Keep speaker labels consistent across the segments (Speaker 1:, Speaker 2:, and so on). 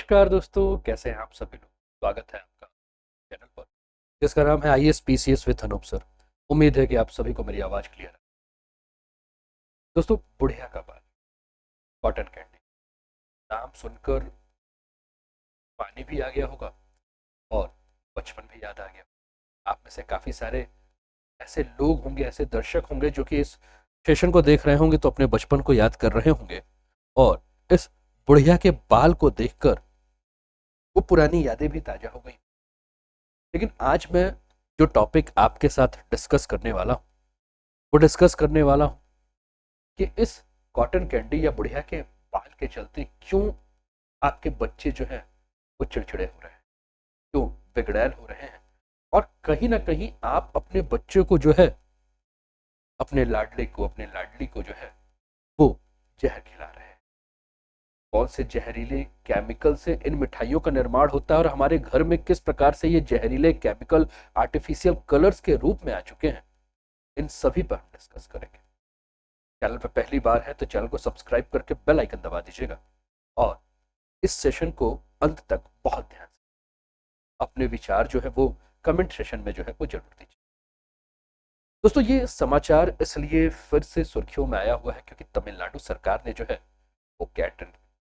Speaker 1: नमस्कार दोस्तों, कैसे हैं आप सभी लोग। स्वागत है आपका चैनल पर जिसका नाम है IAS PCS with Anoop sir. उम्मीद है कि आप सभी को मेरी आवाज़ क्लियर है। दोस्तों, बुढ़िया का बाल, कॉटन कैंडी, नाम सुनकर पानी भी आ गया होगा और बचपन भी याद आ गया। आप में से काफ़ी सारे ऐसे लोग होंगे, ऐसे दर्शक होंगे जो कि इस सेशन को देख रहे होंगे तो अपने बचपन को याद कर रहे होंगे और इस बुढ़िया के बाल को देखकर वो पुरानी यादें भी ताज़ा हो गई। लेकिन आज मैं जो टॉपिक आपके साथ डिस्कस करने वाला हूँ वो डिस्कस करने वाला हूँ कि इस कॉटन कैंडी या बुढ़िया के बाल के चलते क्यों आपके बच्चे जो हैं वो चिड़चिड़े हो रहे हैं, क्यों बिगड़ैल हो रहे हैं और कहीं ना कहीं आप अपने बच्चे को जो है, अपने लाडले को, अपने लाडली को जो है वो जहर खिला रहे हैं। कौन से जहरीले केमिकल से इन मिठाइयों का निर्माण होता है और हमारे घर में किस प्रकार से ये जहरीले केमिकल आर्टिफिशियल कलर्स के रूप में आ चुके हैं, इन सभी पर हम डिस्कस करेंगे। चैनल पर पहली बार है तो चैनल को सब्सक्राइब करके बेल आइकन दबा दीजिएगा और इस सेशन को अंत तक बहुत ध्यान से अपने विचार जो है वो कमेंट सेशन में जो है वो जरूर दीजिए। दोस्तों, ये समाचार इसलिए फिर से सुर्खियों में आया हुआ है क्योंकि तमिलनाडु सरकार ने जो है वो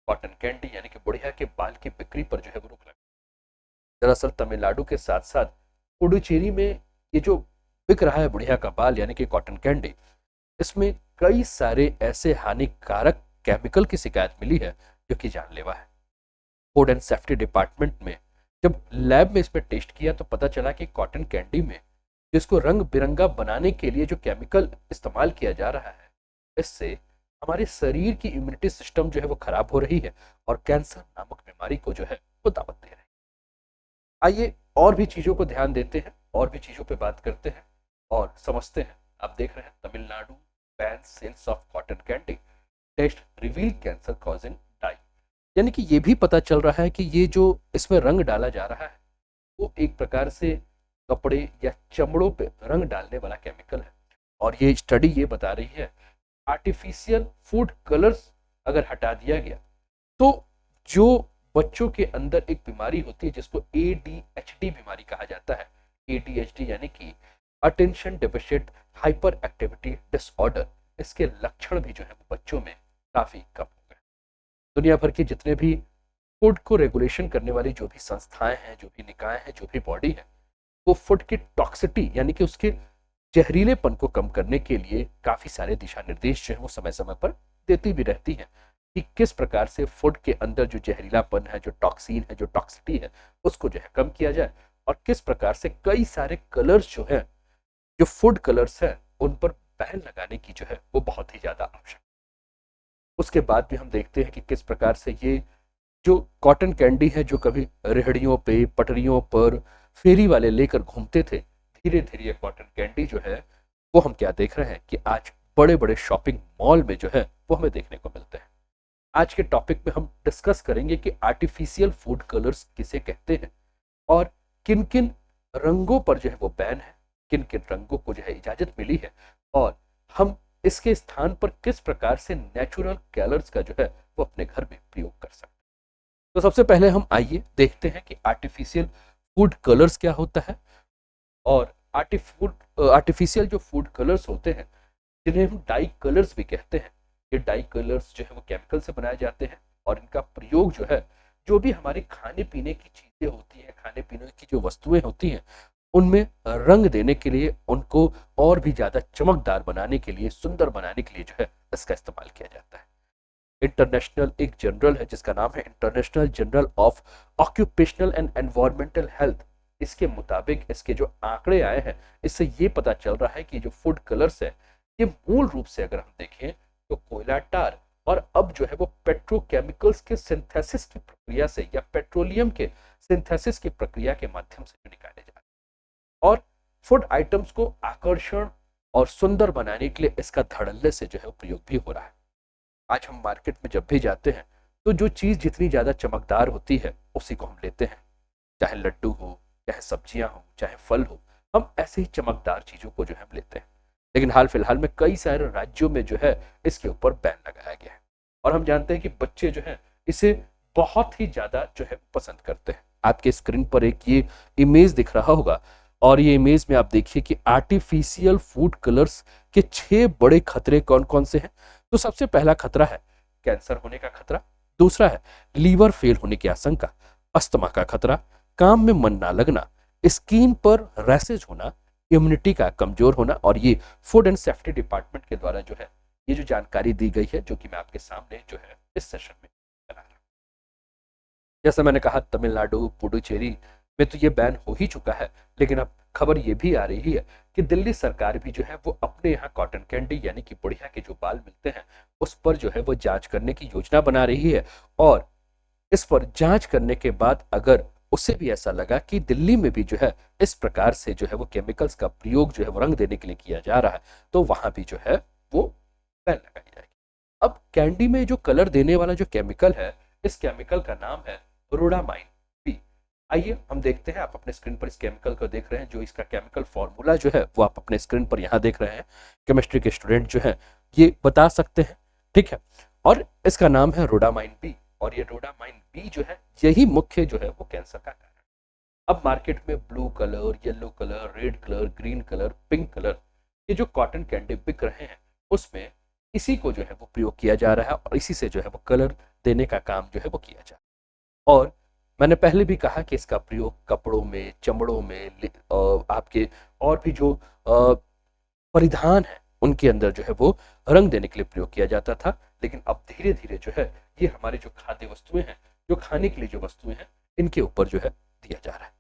Speaker 1: कॉटन कैंडी यानी कि बुढ़िया के बाल की बिक्री पर जो है वो रोक लगा। दरअसल तमिलनाडु के साथ साथ पुडुचेरी में ये जो बिक रहा है बुढ़िया का बाल यानी कि कॉटन कैंडी, इसमें कई सारे ऐसे हानिकारक केमिकल की शिकायत मिली है जो कि जानलेवा है। फूड एंड सेफ्टी डिपार्टमेंट में जब लैब में इस पर टेस्ट किया तो पता चला कि कॉटन कैंडी में जिसको रंग बिरंगा बनाने के लिए जो केमिकल इस्तेमाल किया जा रहा है, इससे हमारे शरीर की इम्यूनिटी सिस्टम जो है वो खराब हो रही है और कैंसर नामक बीमारी को जो है वो दावत दे रही है। आइए और भी चीजों को ध्यान देते हैं और भी चीजों पे बात करते हैं और समझते हैं। आप देख रहे हैं Tamil Nadu ban sales of cotton candy, test reveal cancer causing dye. यानी कि ये भी पता चल रहा है कि ये जो इसमें रंग डाला जा रहा है वो एक प्रकार से कपड़े या चमड़ों पे रंग डालने वाला केमिकल है। और ये स्टडी ये बता रही है आर्टिफिशियल फूड कलर्स अगर हटा दिया गया तो जो बच्चों के अंदर एक बीमारी होती है जिसको ADHD बीमारी कहा जाता है, ADHD यानी कि attention deficit hyper activity disorder, इसके लक्षण भी जो है वो बच्चों में काफी कम हो गए। दुनिया भर के जितने भी फूड को रेगुलेशन करने वाली जो भी संस्थाएं हैं, जो भी निकाय हैं, जो भी बॉडी है, वो फूड की टॉक्सिटी यानी कि उसके जहरीलेपन को कम करने के लिए काफी सारे दिशा निर्देश जो है वो समय समय पर देती भी रहती है कि किस प्रकार से फूड के अंदर जो जहरीलापन है, जो टॉक्सिन है, जो टॉक्सिटी है, उसको जो है कम किया जाए और किस प्रकार से कई सारे कलर्स जो है, जो फूड कलर्स है, उन पर बैन लगाने की जो है वो बहुत ही ज्यादा आवश्यक। उसके बाद भी हम देखते हैं कि किस प्रकार से ये जो कॉटन कैंडी है जो कभी रेहड़ियों पे, पटरियों पर फेरी वाले लेकर घूमते थे, धीरे धीरे ये कॉटन कैंडी जो है वो हम क्या देख रहे हैं कि आज बड़े बड़े शॉपिंग मॉल में जो है वो हमें देखने को मिलते हैं। आज के टॉपिक में हम डिस्कस करेंगे कि आर्टिफिशियल फूड कलर्स किसे कहते हैं और किन किन रंगों पर जो है वो बैन है, किन किन रंगों को जो है इजाजत मिली है और हम इसके स्थान पर किस प्रकार से नेचुरल कलर्स का जो है वो अपने घर में प्रयोग कर सकते हैं। तो सबसे पहले हम आइए देखते हैं कि आर्टिफिशियल फूड कलर्स क्या होता है और आर्टिफिशियल जो फूड कलर्स होते हैं जिन्हें हम डाई कलर्स भी कहते हैं, ये डाई कलर्स जो है वो केमिकल से बनाए जाते हैं और इनका प्रयोग जो है, जो भी हमारे खाने पीने की चीजें होती हैं, खाने पीने की जो वस्तुएं होती हैं, उनमें रंग देने के लिए, उनको और भी ज्यादा चमकदार बनाने के लिए, सुंदर बनाने के लिए जो है इसका इस्तेमाल किया जाता है। इंटरनेशनल एक जनरल है जिसका नाम है international journal of occupational and environmental health. इसके मुताबिक इसके जो आंकड़े आए हैं इससे ये पता चल रहा है कि जो फूड कलर्स है ये मूल रूप से अगर हम देखें तो कोयला टार और अब जो है वो पेट्रोकेमिकल्स के सिंथेसिस की प्रक्रिया से या पेट्रोलियम के सिंथेसिस की प्रक्रिया के माध्यम से जो निकाले जा रहे हैं और फूड आइटम्स को आकर्षण और सुंदर बनाने के लिए इसका धड़ल्ले से जो है प्रयोग भी हो रहा है। आज हम मार्केट में जब भी जाते हैं तो जो चीज जितनी ज्यादा चमकदार होती है उसी को हम लेते हैं, चाहे लड्डू हो, चाहे सब्जियां हो, चाहे फल हो, हम ऐसे ही चमकदार चीजों को जो है हम लेते हैं। लेकिन हाल फिलहाल में कई सारे राज्यों में जो है इसके ऊपर बैन लगाया गया है और हम जानते हैं कि बच्चे जो हैं इसे बहुत ही ज्यादा जो है पसंद करते हैं। आपके स्क्रीन पर एक ये इमेज दिख रहा होगा, और ये इमेज में आप देखिए कि आर्टिफिशियल फूड कलर्स के 6 बड़े खतरे कौन कौन से हैं। तो सबसे पहला खतरा है कैंसर होने का खतरा, दूसरा है लीवर फेल होने की आशंका, अस्थमा का खतरा, काम में मन ना लगना, स्किन पर रैसेज होना, इम्यूनिटी का कमजोर होना। और ये फूड एंड सेफ्टी डिपार्टमेंट के द्वारा जो है ये जो जानकारी दी गई है, जो कि मैं आपके सामने जो है इस सेशन में बना रहा हूं। जैसा मैंने कहा, तमिलनाडु, पुडुचेरी में तो ये बैन हो ही चुका है, लेकिन अब खबर ये भी आ रही है कि दिल्ली सरकार भी जो है वो अपने यहाँ कॉटन कैंडी यानी कि बुढ़िया के जो बाल मिलते हैं उस पर जो है वो जांच करने की योजना बना रही है। और इस पर जांच करने के बाद अगर उसे भी ऐसा लगा कि दिल्ली में भी जो है इस प्रकार से जो है वो केमिकल्स का प्रयोग जो है वो रंग देने के लिए किया जा रहा है, तो वहां भी जो है वो बैन लगाई जाएगी। अब कैंडी में जो कलर देने वाला जो केमिकल है, इस केमिकल का नाम है रोडामाइन बी। आइए हम देखते हैं, आप अपने स्क्रीन पर इस केमिकल को देख रहे हैं, जो इसका केमिकल फॉर्मूला जो है वो आप अपने स्क्रीन पर यहाँ देख रहे हैं। केमिस्ट्री के स्टूडेंट जो है ये बता सकते हैं, ठीक है। और इसका नाम है रोडामाइन बी, और ये रोडामाइन बी जो है यही मुख्य जो है वो कैंसर का कारण है। अब मार्केट में blue colour, yellow colour, red colour, green colour, pink colour, ये जो कॉटन कैंडी बिक रहे हैं उसमें इसी को जो है वो प्रयोग किया जा रहा है, और इसी से जो है वो कलर देने का काम जो है वो किया जा रहा है। और मैंने पहले भी कहा कि इसका प्रयोग कपड़ों में, चमड़ों में, आपके और भी जो परिधान है उनके अंदर जो है वो रंग देने के लिए प्रयोग किया जाता था। लेकिन अब धीरे धीरे जो है ये हमारे जो खाद्य वस्तुएं हैं, जो खाने के लिए जो वस्तुएं हैं, इनके ऊपर जो है दिया जा रहा है।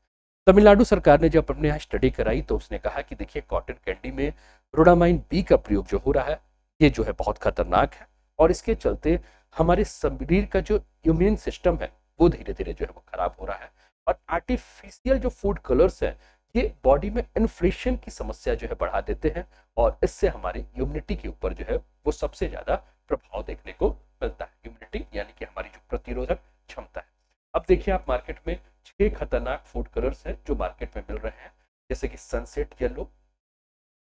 Speaker 1: तमिलनाडु सरकार ने जब अपने यहाँ स्टडी कराई तो उसने कहा कि देखिए, कॉटन कैंडी में रोडामाइन बी का प्रयोग जो हो रहा है ये जो है बहुत खतरनाक है, और इसके चलते हमारे शरीर का जो इम्यून सिस्टम है वो धीरे धीरे जो है वो खराब हो रहा है। और आर्टिफिशियल जो फूड कलर्स है ये बॉडी में इन्फ्लेशन की समस्या जो है बढ़ा देते हैं, और इससे हमारी इम्यूनिटी के ऊपर जो है वो सबसे ज्यादा प्रभाव देखने को मिलता है। इम्यूनिटी यानी कि हमारी जो प्रतिरोधक क्षमता है। अब देखिए, आप मार्केट में 6 खतरनाक फूड कलर्स हैं जो मार्केट में मिल रहे हैं, जैसे कि सनसेट येलो,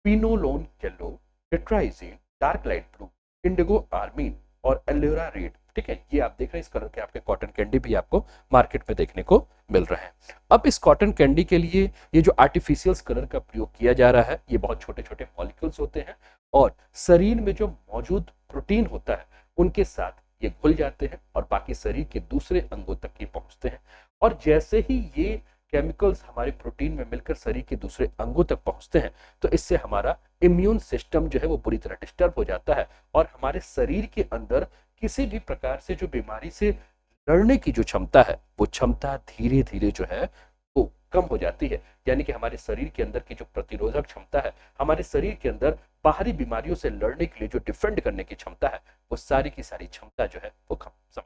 Speaker 1: पिनोलोन yellow, tartrazine, dark light blue, indigo आर्मीन और एलोरा रेड। ठीक है, ये आप देख रहे हैं, इस कलर के आपके कॉटन कैंडी भी आपको मार्केट में देखने को मिल रहे हैं। अब इस कॉटन कैंडी के लिए ये जो आर्टिफिशियल कलर का प्रयोग किया जा रहा है, ये बहुत छोटे छोटे मॉलिक्यूल्स होते हैं, और शरीर में जो मौजूद प्रोटीन होता है उनके साथ ये घुल जाते हैं और बाकी शरीर के दूसरे अंगों तक ये पहुंचते हैं। और जैसे ही ये केमिकल्स हमारे प्रोटीन में मिलकर शरीर के दूसरे अंगों तक पहुंचते हैं, तो इससे हमारा इम्यून सिस्टम जो है वो पूरी तरह डिस्टर्ब हो जाता है, और हमारे शरीर के अंदर किसी भी प्रकार से जो बीमारी से लड़ने की जो क्षमता है वो क्षमता धीरे धीरे जो है वो कम हो जाती है। यानी कि हमारे शरीर के अंदर की जो प्रतिरोधक क्षमता है, हमारे शरीर के अंदर बाहरी बीमारियों से लड़ने के लिए जो डिफेंड करने की क्षमता है, वो सारी की सारी क्षमता जो है वो कम।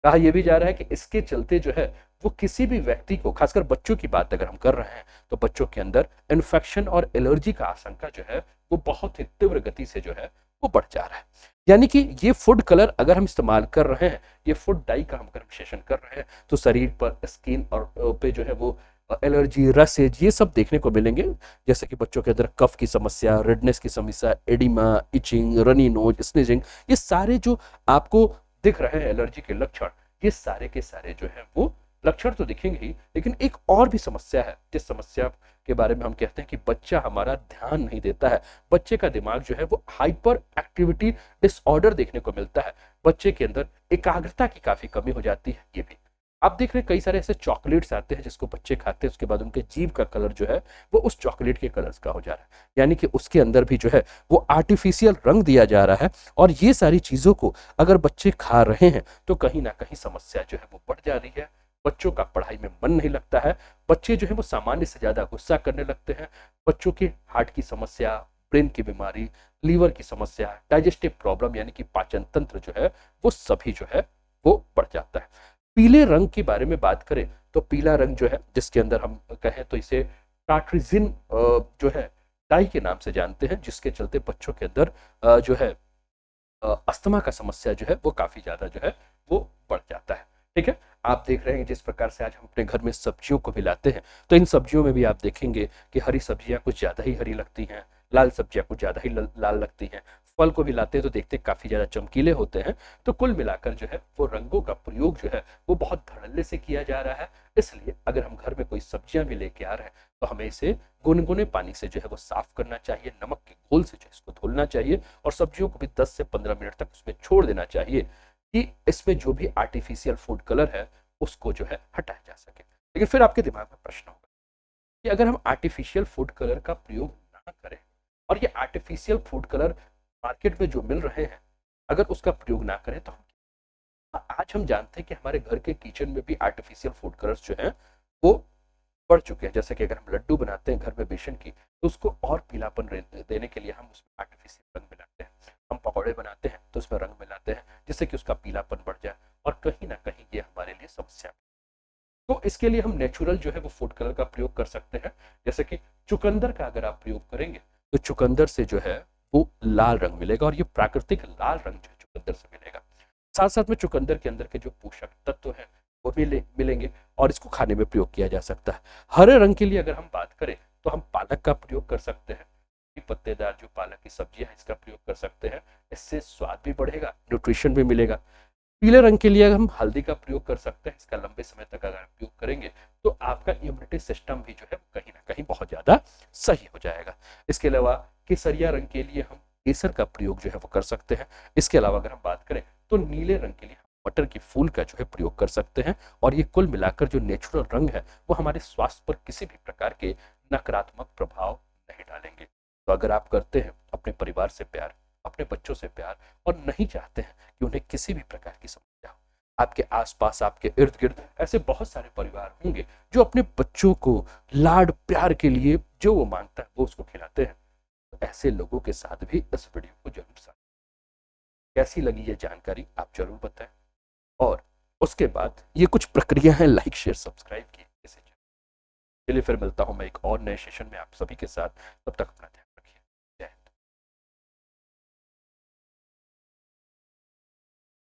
Speaker 1: कहा यह भी जा रहा है कि इसके चलते जो है वो किसी भी व्यक्ति को, खासकर बच्चों की बात अगर हम कर रहे हैं, तो बच्चों के अंदर इन्फेक्शन और एलर्जी का आशंका जो है वो बहुत ही तीव्र गति से जो है वो बढ़ जा रहा है। यानी कि ये फूड कलर अगर हम इस्तेमाल कर रहे हैं, ये फूड डाई का हम अगर विश्लेषण कर रहे हैं, तो शरीर पर, स्किन और पे जो है वो एलर्जी, रसेज, ये सब देखने को मिलेंगे। जैसे कि बच्चों के अंदर कफ की समस्या, रेडनेस की समस्या, edema, itching, runny nose, sneezing, ये सारे जो आपको दिख रहे हैं एलर्जी के लक्षण, ये सारे के सारे जो है वो लक्षण तो दिखेंगे ही, लेकिन एक और भी समस्या है जिस समस्या के बारे में हम कहते हैं कि बच्चा हमारा ध्यान नहीं देता है। बच्चे का दिमाग जो है वो हाइपर एक्टिविटी डिसऑर्डर देखने को मिलता है। बच्चे के अंदर एकाग्रता की काफी कमी हो जाती है। ये भी आप देख रहे हैं, कई सारे ऐसे चॉकलेट्स आते हैं जिसको बच्चे खाते हैं, उसके बाद उनके जीभ का कलर जो है वो उस चॉकलेट के कलर्स का हो जा रहा है। यानी कि उसके अंदर भी जो है वो आर्टिफिशियल रंग दिया जा रहा है, और ये सारी चीजों को अगर बच्चे खा रहे हैं तो कहीं ना कहीं समस्या जो है वो बढ़ जा रही है। बच्चों का पढ़ाई में मन नहीं लगता है, बच्चे जो है वो सामान्य से ज्यादा गुस्सा करने लगते हैं, बच्चों के हार्ट की समस्या, ब्रेन की बीमारी, लीवर की समस्या, डाइजेस्टिव प्रॉब्लम यानी कि पाचन तंत्र जो है वो सभी जो है वो बढ़ जाता है। पीले रंग के बारे में बात करें तो पीला रंग जो है, जिसके अंदर हम कहें तो इसे टाट्रिजिन जो है डाई के नाम से जानते हैं, जिसके चलते बच्चों के अंदर जो है अस्थमा का समस्या जो है वो काफी ज्यादा जो है वो बढ़ जाता है। ठीक है, आप देख रहे हैं जिस प्रकार से आज हम अपने घर में सब्जियों को भी लाते हैं, तो इन सब्जियों में भी आप देखेंगे कि हरी सब्जियां कुछ ज्यादा ही हरी लगती हैं, लाल सब्जियां कुछ ज्यादा ही लाल लगती हैं, फल को भी लाते हैं तो देखते हैं काफी ज्यादा चमकीले होते हैं। तो कुल मिलाकर जो है वो रंगों का प्रयोग जो है वो बहुत धड़ल्ले से किया जा रहा है। इसलिए अगर हम घर में कोई सब्जियां भी लेके आ रहे हैं तो हमें इसे गुनगुने पानी से जो है वो साफ करना चाहिए, नमक के घोल से जो है इसको धुलना चाहिए और सब्जियों को भी 10 से 15 मिनट तक उसमें छोड़ देना चाहिए कि इसमें जो भी आर्टिफिशियल फूड कलर है उसको जो है हटाया जा सके। लेकिन फिर आपके दिमाग में प्रश्न होगा कि अगर हम आर्टिफिशियल फूड कलर का प्रयोग ना करें और ये आर्टिफिशियल फूड कलर मार्केट में जो मिल रहे हैं अगर उसका प्रयोग ना करें तो हम आज हम जानते हैं कि हमारे घर के किचन में भी आर्टिफिशियल फूड कलर्स जो हैं वो बढ़ चुके हैं। जैसे कि अगर हम लड्डू बनाते हैं घर में बेसन की तो उसको और पीलापन देने के लिए हम उसमें आर्टिफिशियल रंग मिलाते हैं। हम पकौड़े बनाते हैं तो उसमें रंग मिलाते हैं जिससे कि उसका पीलापन बढ़ जाए और कहीं ना कहीं ये हमारे लिए समस्या। तो इसके लिए हम नेचुरल जो है वो फूड कलर का प्रयोग कर सकते हैं। जैसे कि चुकंदर का अगर आप प्रयोग करेंगे तो चुकंदर से जो है वो लाल रंग मिलेगा और ये प्राकृतिक लाल रंग जो है चुकंदर से मिलेगा। साथ साथ में चुकंदर के अंदर के जो पोषक तत्व हैं वो मिलेंगे और इसको खाने में प्रयोग किया जा सकता है। हरे रंग के लिए अगर हम बात करें तो हम पालक का प्रयोग कर सकते हैं। पत्तेदार जो पालक की सब्जी है इसका प्रयोग कर सकते हैं। इससे स्वाद भी बढ़ेगा, न्यूट्रिशन भी मिलेगा। पीले रंग के लिए हम हल्दी का प्रयोग कर सकते हैं। इसका लंबे समय तक अगर आप प्रयोग करेंगे तो आपका इम्यूनिटी सिस्टम भी जो है कहीं ना कहीं बहुत ज्यादा सही हो जाएगा। इसके अलावा केसरिया रंग के लिए हम केसर का प्रयोग जो है वो कर सकते हैं। इसके अलावा अगर हम बात करें तो नीले रंग के लिए मटर की फूल का जो है प्रयोग कर सकते हैं और ये कुल मिलाकर जो नेचुरल रंग है वो हमारे स्वास्थ्य पर किसी भी प्रकार के नकारात्मक प्रभाव नहीं डालेंगे। तो अगर आप करते हैं अपने परिवार से प्यार, अपने बच्चों से प्यार और नहीं चाहते हैं कि उन्हें किसी भी प्रकार की समस्या हो, आपके आसपास आपके इर्द गिर्द ऐसे बहुत सारे परिवार होंगे जो अपने बच्चों को लाड प्यार के लिए जो वो मांगता है वो उसको खिलाते हैं। तो ऐसे लोगों के साथ भी इस वीडियो को जरूर साझा। कैसी लगी ये जानकारी आप जरूर बताएं और उसके बाद ये कुछ प्रक्रिया है, लाइक शेयर सब्सक्राइब की। चलिए फिर मिलता हूं मैं एक और नए सेशन में आप सभी के साथ। तब तक अपना